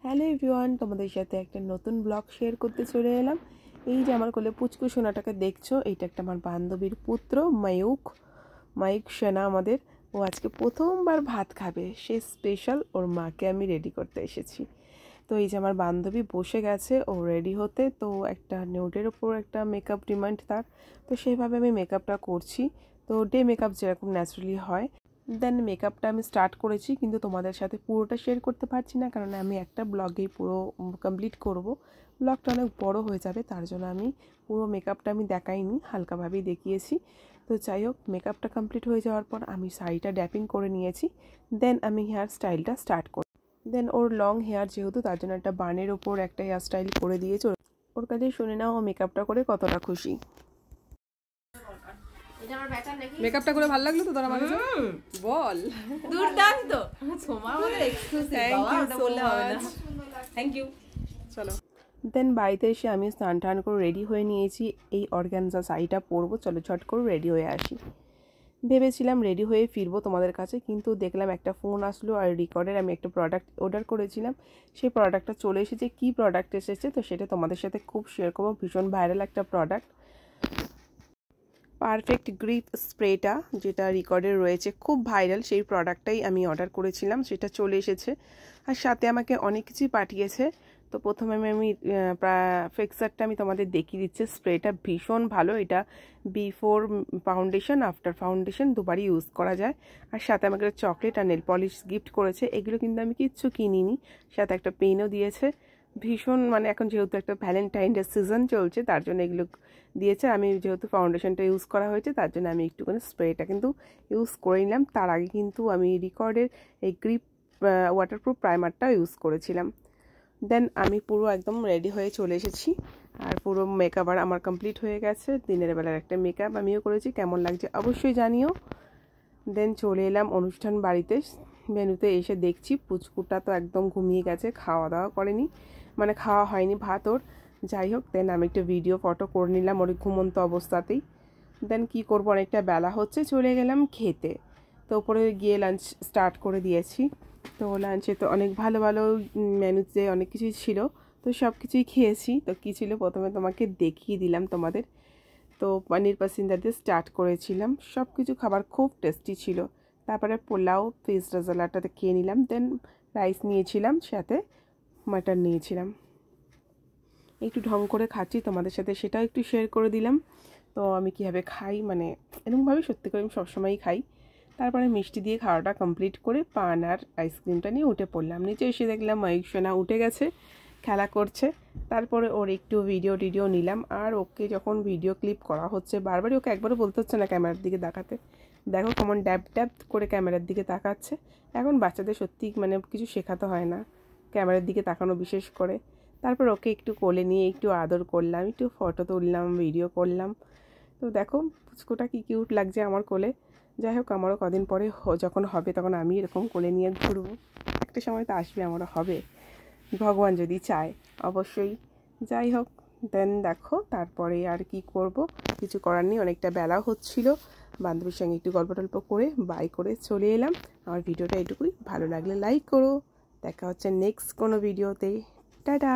Hello everyone, তোমাদের সাথে একটা নতুন ব্লগ শেয়ার করতে চলে এলাম। এই যে আমার কোলে পুচকু সোনাটাকে দেখছো, এইটা একটা আমার বান্ধবীর পুত্র মায়ুক সোনা আমাদের। ও আজকে প্রথমবার ভাত খাবে, সে স্পেশাল ওর মাকে আমি রেডি করতে এসেছি। তো এই যে আমার বান্ধবী বসে গেছে ও রেডি হতে, তো একটা নিউডের ওপর একটা মেকআপ ডিমান্ড তার, তো সেইভাবে আমি মেকআপটা করছি। তো ডে মেকআপ যেরকম ন্যাচারালি হয়, দেন মেকআপটা আমি স্টার্ট করেছি, কিন্তু তোমাদের সাথে পুরোটা শেয়ার করতে পারছি না, কারণ আমি একটা ব্লগেই পুরো কমপ্লিট করব। ব্লগটা অনেক বড় হয়ে যাবে, তার জন্য আমি পুরো মেকআপটা আমি দেখাইনি, হালকাভাবেই দেখিয়েছি। তো যাই হোক, মেকআপটা কমপ্লিট হয়ে যাওয়ার পর আমি শাড়িটা ড্যাপিং করে নিয়েছি। দেন আমি হেয়ার স্টাইলটা স্টার্ট করি। দেন ওর লং হেয়ার যেহেতু, তার জন্য একটা বানের ওপর একটা হেয়ার স্টাইল করে দিয়েছি। ওর কাছে শুনে নাও ও মেকআপটা করে কতটা খুশি। মেকআপটা করে ভালো লাগলো তো তোর আমার কাছে? বল। দুর্দান্ত। সোমা আমাদের এক্সক্লুসিভ, বাবা ওটা বললে হবে না। Thank you. চলো। দেন বাড়িতে এসে আমি স্নান টান করে রেডি হয়ে নিয়েছি। এই অর্গানজা শাড়িটা পরবো, চলো ঝট করে রেডি হয়ে আসি। ভেবেছিলাম রেডি হয়ে ফিরবো তোমাদের কাছে, কিন্তু দেখলাম একটা ফোন আসলো আর রিকর্ডের আমি একটা প্রোডাক্ট অর্ডার করেছিলাম, সেই প্রোডাক্টটা চলে এসেছে। কি প্রোডাক্ট এসেছে তো সেটা তোমাদের সাথে খুব শেয়ার করবো। ভীষণ ভাইরাল একটা প্রোডাক্ট, পারফেক্ট গ্রিপ স্প্রেটা, যেটা রিকর্ডের রয়েছে, খুব ভাইরাল সেই প্রোডাক্টটাই আমি অর্ডার করেছিলাম, সেটা চলে এসেছে। আর সাথে আমাকে অনেক কিছুই পাঠিয়েছে। তো প্রথমে আমি ফিক্সারটা আমি তোমাদের দেখিয়ে দিচ্ছি। স্প্রেটা ভীষণ ভালো, এটা বিফোর ফাউন্ডেশন আফটার ফাউন্ডেশন দুবারই ইউজ করা যায়। আর সাথে আমাকে চকলেট আর নেল পলিশ গিফট করেছে। এগুলো কিন্তু আমি কিচ্ছু কিনিনি, সাথে একটা পেনও দিয়েছে। ভীষণ মানে এখন যেহেতু একটা ভ্যালেন্টাইন ডে সিজন চলছে, তার জন্য এগুলো দিয়েছে। আমি যেহেতু ফাউন্ডেশনটা ইউজ করা হয়েছে, তার জন্য আমি একটুখানি স্প্রেটা কিন্তু ইউজ করে নিলাম। তার আগে কিন্তু আমি রিকর্ডের এই গ্রিপ ওয়াটারপ্রুফ প্রাইমারটা ইউজ করেছিলাম। দেন আমি পুরো একদম রেডি হয়ে চলে এসেছি, আর পুরো মেকআপ আর আমার কমপ্লিট হয়ে গেছে। দিনের বেলার একটা মেকআপ আমিও করেছি, কেমন লাগছে অবশ্যই জানিও। দেন চলে এলাম অনুষ্ঠান বাড়িতে। মেনুতে এসে দেখছি পুচকুটা তো একদম ঘুমিয়ে গেছে, খাওয়া দাওয়া করেনি, মানে খাওয়া হয়নি ভাত ওর। যাই হোক, দেন আমি একটা ভিডিও ফটো করে নিলাম ওর ঘুমন্ত অবস্থাতেই। দেন কি করব, অনেকটা বেলা হচ্ছে, চলে গেলাম খেতে। তো ওপরে গিয়ে লাঞ্চ স্টার্ট করে দিয়েছি। তো লাঞ্চে তো অনেক ভালো ভালো মেনুতে অনেক কিছুই ছিল, তো সব কিছুই খেয়েছি। তো কী ছিল প্রথমে তোমাকে দেখিয়ে দিলাম তোমাদের। তো পনির পাসিন্দা দিয়ে স্টার্ট করেছিলাম, সব কিছু খাবার খুব টেস্টি ছিল। তারপরে পোলাও ফিশ রেজালাটাতে খেয়ে নিলাম। দেন রাইস নিয়েছিলাম, সাথে মাটন নিয়েছিলাম। একটু ঢং করে খাচ্ছি, তোমাদের সাথে সেটাও একটু শেয়ার করে দিলাম। তো আমি কীভাবে খাই, মানে এরকমভাবে সত্যি করে আমি সবসময়ই খাই। তারপরে মিষ্টি দিয়ে খাওয়াটা কমপ্লিট করে পান আর আইসক্রিমটা নিয়ে উঠে পড়লাম। নিচে এসে দেখলাম মায়ুক সোনা উঠে গেছে, খেলা করছে। তারপরে ওর একটু ভিডিও নিলাম। আর ওকে যখন ভিডিও ক্লিপ করা হচ্ছে, বারবারই ওকে একবারও বলতে হচ্ছে না ক্যামেরার দিকে তাকাতে। দেখো কেমন ড্যাব ড্যাব করে ক্যামেরার দিকে তাকাচ্ছে। এখন বাচ্চাদের সত্যি মানে কিছু শেখাতে হয় না, ক্যামেরার দিকে তাকানো বিশেষ করে। তারপর ওকে একটু কোলে নিয়ে একটু আদর করলাম, একটু ফটো তুললাম, ভিডিও করলাম। তো দেখো পুচকুটা কি কিউট লাগছে আমার কোলে। যাই হোক, আমারও কদিন পরে যখন হবে, তখন আমি এরকম কোলে নিয়ে ঘুরবো। একটা সময় তো আসবে, আমারও হবে, ভগবান যদি চায় অবশ্যই। যাই হোক, দেন দেখো তারপরে আর কি করব, কিছু করার নেই, অনেকটা বেলা হচ্ছিল। বান্ধবীর সঙ্গে একটু গল্প টল্প করে বাই করে চলে এলাম। আমার ভিডিওটা এটুকুই, ভালো লাগলে লাইক করো। দেখা হচ্ছে নেক্সট কোনো ভিডিওতে। টাটা।